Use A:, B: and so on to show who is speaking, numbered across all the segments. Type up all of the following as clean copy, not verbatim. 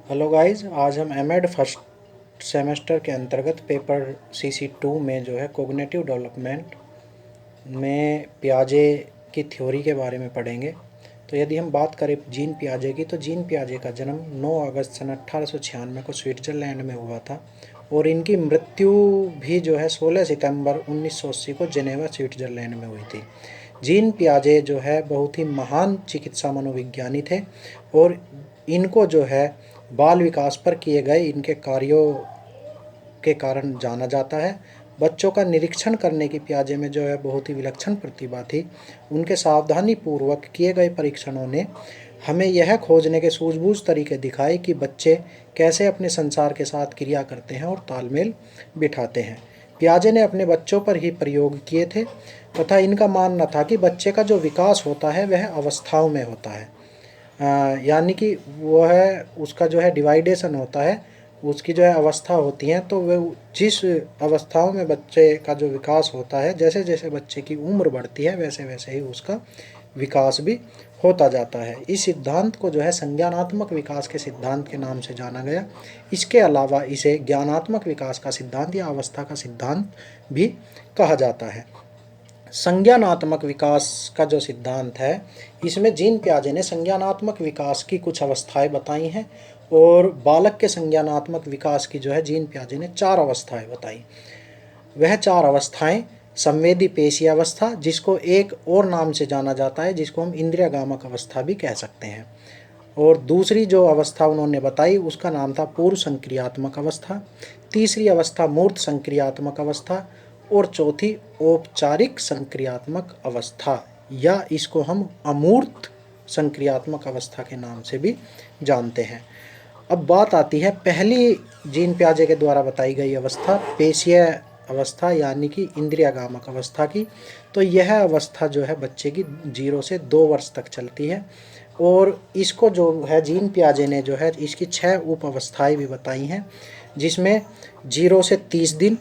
A: Hello guys, आज हम MEd first semester के अंतर्गत पेपर CC2 में जो है कोग्निटिव डेवलपमेंट में पियाजे की थ्योरी के बारे में पढ़ेंगे। तो यदि हम बात करें जीन पियाजे की, तो जीन पियाजे का जन्म 9 अगस्त सन 1896 को स्विट्ज़रलैंड में हुआ था और इनकी मृत्यु भी जो है 16 सितंबर 1980 को जेनेवा स्विट्ज़रलैंड में हुई थी। जीन पियाजे जो है बहुत ही महान चिकित्सा मनोविज्ञानी थे और इनको जो है बाल विकास पर किए गए इनके कार्यों के कारण जाना जाता है। बच्चों का निरीक्षण करने की पियाजे में जो है बहुत ही विलक्षण प्रतिभा थी। उनके सावधानी पूर्वक किए गए परीक्षणों ने हमें यह खोजने के सूझबूझ तरीके दिखाए कि बच्चे कैसे अपने संसार के साथ क्रिया करते हैं और तालमेल बिठाते हैं। पियाजे ने अपने बच्चों पर ही प्रयोग किए थे तथा इनका मानना था कि बच्चे का जो विकास होता है वह अवस्थाओं में होता है, यानी कि वो है उसका जो है डिवाइडेशन होता है, उसकी जो है अवस्था होती हैं। तो वह जिस अवस्थाओं में बच्चे का जो विकास होता है, जैसे जैसे बच्चे की उम्र बढ़ती है वैसे वैसे ही उसका विकास भी होता जाता है। इस सिद्धांत को जो है संज्ञानात्मक विकास के सिद्धांत के नाम से जाना गया। इसके अलावा इसे ज्ञानात्मक विकास का सिद्धांत या अवस्था का सिद्धांत भी कहा जाता है। संज्ञानात्मक विकास का जो सिद्धांत है, इसमें जीन पियाजे ने संज्ञानात्मक विकास की कुछ अवस्थाएं बताई हैं और बालक के संज्ञानात्मक विकास की जो है जीन पियाजे ने 4 अवस्थाएं बताई। वह 4 अवस्थाएं संवेदी पेशी अवस्था, जिसको एक और नाम से जाना जाता है, जिसको हम इंद्रियगामक अवस्था भी कह सकते हैं, और दूसरी जो अवस्था उन्होंने बताई उसका नाम था पूर्व संक्रियात्मक अवस्था, तीसरी अवस्था मूर्त संक्रियात्मक अवस्था और चौथी औपचारिक संक्रियात्मक अवस्था, या इसको हम अमूर्त संक्रियात्मक अवस्था के नाम से भी जानते हैं। अब बात आती है पहली जीन पियाजे के द्वारा बताई गई अवस्था, पेशीय अवस्था यानी कि इंद्रियगामक अवस्था की। तो यह अवस्था जो है बच्चे की 0 से 2 वर्ष तक चलती है और इसको जो है जीन पियाजे ने जो है इसकी 6 उप अवस्थाएँ भी बताई हैं, जिसमें 0 से 30 दिन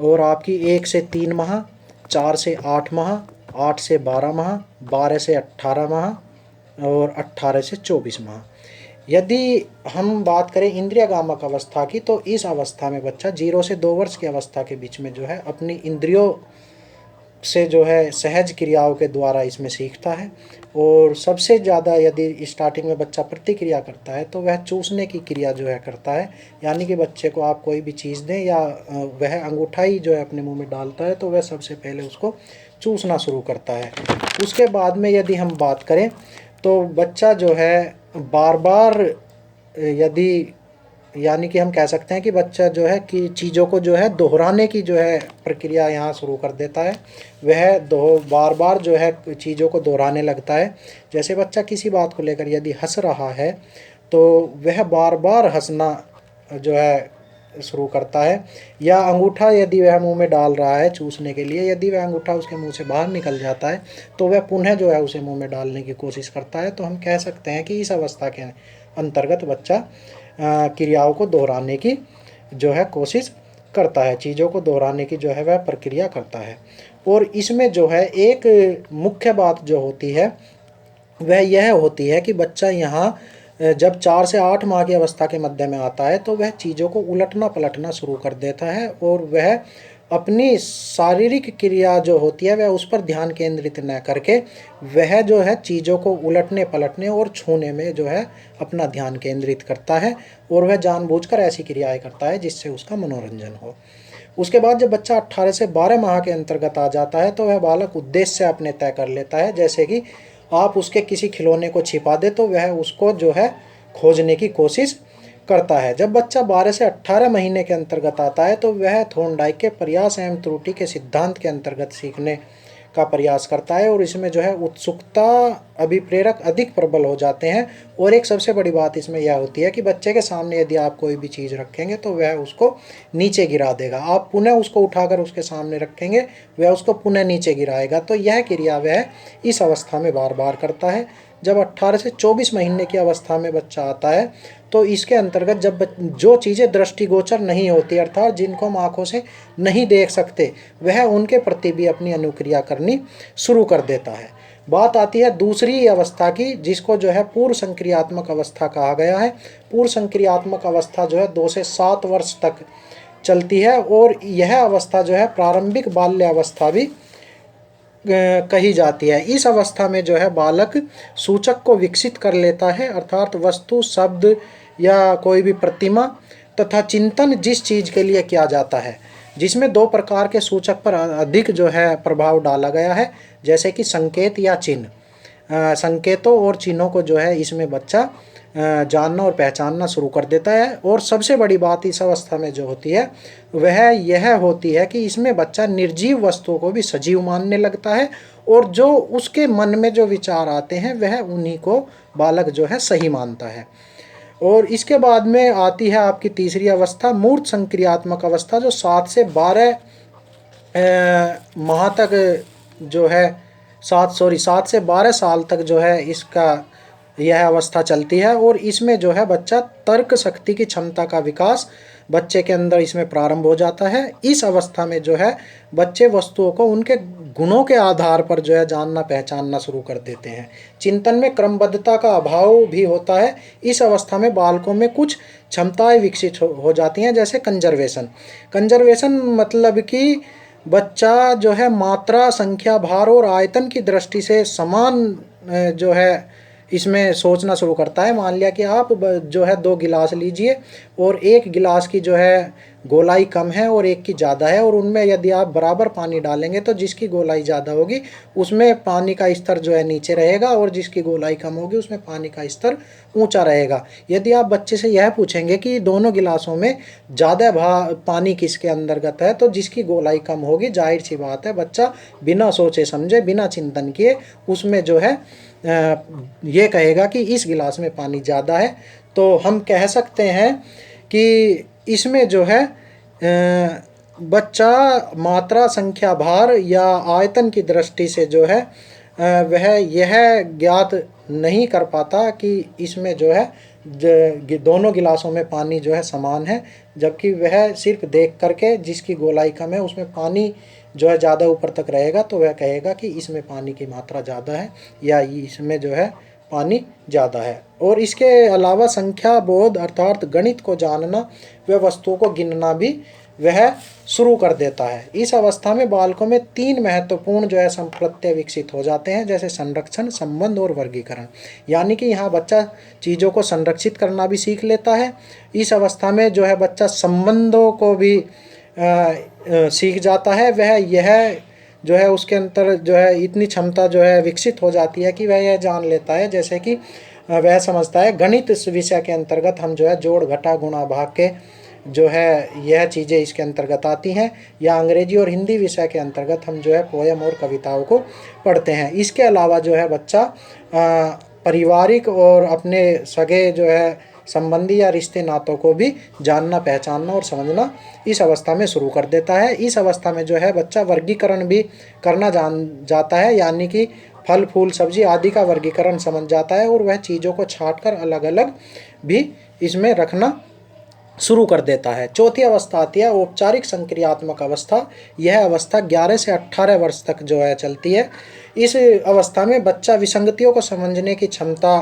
A: और आपकी 1 से 3 माह, 4 से 8 माह, 8 से 12 माह, 12 से 18 माह और 18 से 24 माह। यदि हम बात करें इंद्रियगामक अवस्था की, तो इस अवस्था में बच्चा 0 से 2 वर्ष की अवस्था के बीच में जो है अपनी इंद्रियों से जो है सहज क्रियाओं के द्वारा इसमें सीखता है और सबसे ज़्यादा यदि स्टार्टिंग में बच्चा प्रतिक्रिया करता है तो वह चूसने की क्रिया जो है करता है, यानी कि बच्चे को आप कोई भी चीज़ दें या वह अंगूठा ही जो है अपने मुंह में डालता है तो वह सबसे पहले उसको चूसना शुरू करता है। उसके बाद में यदि हम बात करें तो बच्चा जो है बार बार यदि, यानी कि हम कह सकते हैं कि बच्चा जो है कि चीज़ों को जो है दोहराने की जो है प्रक्रिया यहाँ शुरू कर देता है। वह बार बार जो है चीज़ों को दोहराने लगता है। जैसे बच्चा किसी बात को लेकर यदि हंस रहा है तो वह बार बार हंसना जो है शुरू करता है, या अंगूठा यदि वह मुंह में डाल रहा है चूसने के लिए, यदि वह अंगूठा उसके मुंह से बाहर निकल जाता है तो वह पुनः जो है उसे मुंह में डालने की कोशिश करता है। तो हम कह सकते हैं कि इस अवस्था के अंतर्गत बच्चा क्रियाओं को दोहराने की जो है कोशिश करता है, चीज़ों को दोहराने की जो है वह प्रक्रिया करता है। और इसमें जो है एक मुख्य बात जो होती है वह यह होती है कि बच्चा यहाँ जब 4 से 8 माह की अवस्था के मध्य में आता है तो वह चीज़ों को उलटना पलटना शुरू कर देता है और वह अपनी शारीरिक क्रिया जो होती है वह उस पर ध्यान केंद्रित न करके वह जो है चीज़ों को उलटने पलटने और छूने में जो है अपना ध्यान केंद्रित करता है और वह जानबूझकर ऐसी क्रियाएं करता है जिससे उसका मनोरंजन हो। उसके बाद जब बच्चा 18 से 12 माह के अंतर्गत आ जाता है तो वह बालक उद्देश्य अपने तय कर लेता है। जैसे कि आप उसके किसी खिलौने को छिपा दे तो वह उसको जो है खोजने की कोशिश करता है। जब बच्चा 12 से 18 महीने के अंतर्गत आता है तो वह थॉर्नडाइक के प्रयास एवं त्रुटि के सिद्धांत के अंतर्गत सीखने का प्रयास करता है और इसमें जो है उत्सुकता अभिप्रेरक अधिक प्रबल हो जाते हैं। और एक सबसे बड़ी बात इसमें यह होती है कि बच्चे के सामने यदि आप कोई भी चीज़ रखेंगे तो वह उसको नीचे गिरा देगा, आप पुनः उसको उठाकर उसके सामने रखेंगे वह उसको पुनः नीचे गिराएगा। तो यह क्रिया वह इस अवस्था में बार बार करता है। जब 18 से 24 महीने की अवस्था में बच्चा आता है तो इसके अंतर्गत जब जो चीज़ें दृष्टिगोचर नहीं होती, अर्थात जिनको हम आँखों से नहीं देख सकते, वह उनके प्रति भी अपनी अनुक्रिया करनी शुरू कर देता है। बात आती है दूसरी अवस्था की, जिसको जो है पूर्व संक्रियात्मक अवस्था कहा गया है। पूर्व संक्रियात्मक अवस्था जो है 2 से 7 वर्ष तक चलती है, और यह अवस्था जो है प्रारंभिक बाल्य अवस्था भी कही जाती है। इस अवस्था में जो है बालक सूचक को विकसित कर लेता है, अर्थात वस्तु, शब्द या कोई भी प्रतिमा तथा चिंतन जिस चीज़ के लिए किया जाता है, जिसमें 2 प्रकार के सूचक पर अधिक जो है प्रभाव डाला गया है, जैसे कि संकेत या चिन्ह। संकेतों और चिन्हों को जो है इसमें बच्चा जानना और पहचानना शुरू कर देता है। और सबसे बड़ी बात इस अवस्था में जो होती है वह यह होती है कि इसमें बच्चा निर्जीव वस्तुओं को भी सजीव मानने लगता है, और जो उसके मन में जो विचार आते हैं वह उन्हीं को बालक जो है सही मानता है। और इसके बाद में आती है आपकी तीसरी अवस्था, मूर्त संक्रियात्मक अवस्था, जो 7 से 12 माह तक जो है 7 से 12 साल तक जो है इसका यह अवस्था चलती है। और इसमें जो है बच्चा तर्क शक्ति की क्षमता का विकास बच्चे के अंदर इसमें प्रारंभ हो जाता है। इस अवस्था में जो है बच्चे वस्तुओं को उनके गुणों के आधार पर जो है जानना पहचानना शुरू कर देते हैं। चिंतन में क्रमबद्धता का अभाव भी होता है। इस अवस्था में बालकों में कुछ क्षमताएं विकसित हो जाती हैं, जैसे कंजर्वेशन मतलब कि बच्चा जो है मात्रा, संख्या, भार और आयतन की दृष्टि से समान जो है इसमें सोचना शुरू करता है। मान लिया कि आप जो है 2 गिलास लीजिए, और एक गिलास की जो है गोलाई कम है और एक की ज़्यादा है, और उनमें यदि आप बराबर पानी डालेंगे तो जिसकी गोलाई ज़्यादा होगी उसमें पानी का स्तर जो है नीचे रहेगा, और जिसकी गोलाई कम होगी उसमें पानी का स्तर ऊंचा रहेगा। यदि आप बच्चे से यह पूछेंगे कि दोनों गिलासों में ज़्यादा पानी किसके अंतर्गत है, तो जिसकी गोलाई कम होगी, जाहिर सी बात है बच्चा बिना सोचे समझे, बिना चिंतन किए उसमें जो है ये कहेगा कि इस गिलास में पानी ज़्यादा है। तो हम कह सकते हैं कि इसमें जो है बच्चा मात्रा, संख्या, भार या आयतन की दृष्टि से जो है वह यह ज्ञात नहीं कर पाता कि इसमें जो है दोनों गिलासों में पानी जो है समान है, जबकि वह सिर्फ देख करके जिसकी गोलाई कम है उसमें पानी जो है ज़्यादा ऊपर तक रहेगा तो वह कहेगा कि इसमें पानी की मात्रा ज़्यादा है या इसमें जो है पानी ज़्यादा है। और इसके अलावा संख्या बोध अर्थात गणित को जानना व वस्तुओं को गिनना भी वह शुरू कर देता है। इस अवस्था में बालकों में 3 महत्वपूर्ण जो है संप्रत्यय विकसित हो जाते हैं, जैसे संरक्षण, संबंध और वर्गीकरण। यानी कि यहाँ बच्चा चीज़ों को संरक्षित करना भी सीख लेता है। इस अवस्था में जो है बच्चा संबंधों को भी सीख जाता है। वह यह जो है उसके अंदर जो है इतनी क्षमता जो है विकसित हो जाती है कि वह यह जान लेता है, जैसे कि वह समझता है गणित इस विषय के अंतर्गत हम जो है जोड़, घटा, गुणा, भाग के जो है यह चीज़ें इसके अंतर्गत आती हैं, या अंग्रेजी और हिंदी विषय के अंतर्गत हम जो है पोयम और कविताओं को पढ़ते हैं। इसके अलावा जो है बच्चा पारिवारिक और अपने सगे जो है संबंधी या रिश्ते नातों को भी जानना, पहचानना और समझना इस अवस्था में शुरू कर देता है। इस अवस्था में जो है बच्चा वर्गीकरण भी करना जान जाता है, यानी कि फल, फूल, सब्जी आदि का वर्गीकरण समझ जाता है, और वह चीज़ों को छांटकर अलग अलग भी इसमें रखना शुरू कर देता है। चौथी अवस्था आती है औपचारिक संक्रियात्मक अवस्था। यह अवस्था 11 से 18 वर्ष तक जो है चलती है। इस अवस्था में बच्चा विसंगतियों को समझने की क्षमता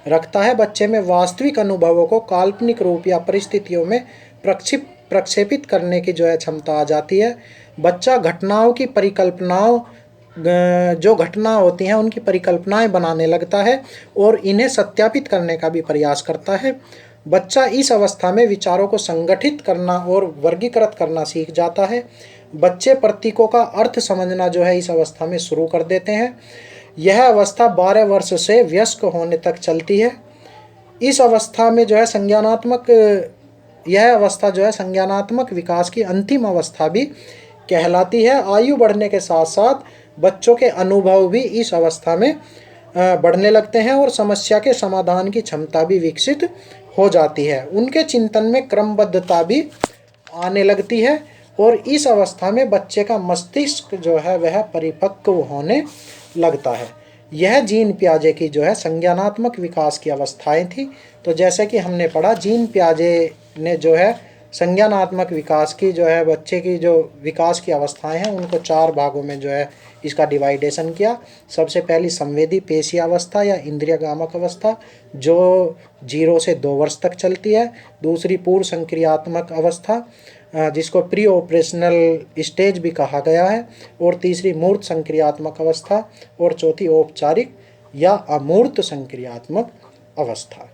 A: रखता है। बच्चे में वास्तविक अनुभवों को काल्पनिक रूप या परिस्थितियों में प्रक्षेपित करने की जो है क्षमता आ जाती है। बच्चा घटनाओं की परिकल्पनाओं, जो घटना होती हैं उनकी परिकल्पनाएं बनाने लगता है और इन्हें सत्यापित करने का भी प्रयास करता है। बच्चा इस अवस्था में विचारों को संगठित करना और वर्गीकृत करना सीख जाता है। बच्चे प्रतीकों का अर्थ समझना जो है इस अवस्था में शुरू कर देते हैं। यह अवस्था 12 वर्ष से वयस्क होने तक चलती है। इस अवस्था में जो है यह अवस्था जो है संज्ञानात्मक विकास की अंतिम अवस्था भी कहलाती है। आयु बढ़ने के साथ साथ बच्चों के अनुभव भी इस अवस्था में बढ़ने लगते हैं और समस्या के समाधान की क्षमता भी विकसित हो जाती है। उनके चिंतन में क्रमबद्धता भी आने लगती है और इस अवस्था में बच्चे का मस्तिष्क जो है वह परिपक्व होने लगता है। यह जीन पियाजे की जो है संज्ञानात्मक विकास की अवस्थाएं थी। तो जैसे कि हमने पढ़ा, जीन पियाजे ने जो है संज्ञानात्मक विकास की जो है बच्चे की जो विकास की अवस्थाएं हैं उनको 4 भागों में जो है इसका डिवाइडेशन किया। सबसे पहली संवेदी पेशीय अवस्था या इंद्रियगामक अवस्था जो 0 से 2 वर्ष तक चलती है। दूसरी पूर्व संक्रियात्मक अवस्था जिसको प्री ऑपरेशनल स्टेज भी कहा गया है। और तीसरी मूर्त संक्रियात्मक अवस्था और चौथी औपचारिक या अमूर्त संक्रियात्मक अवस्था।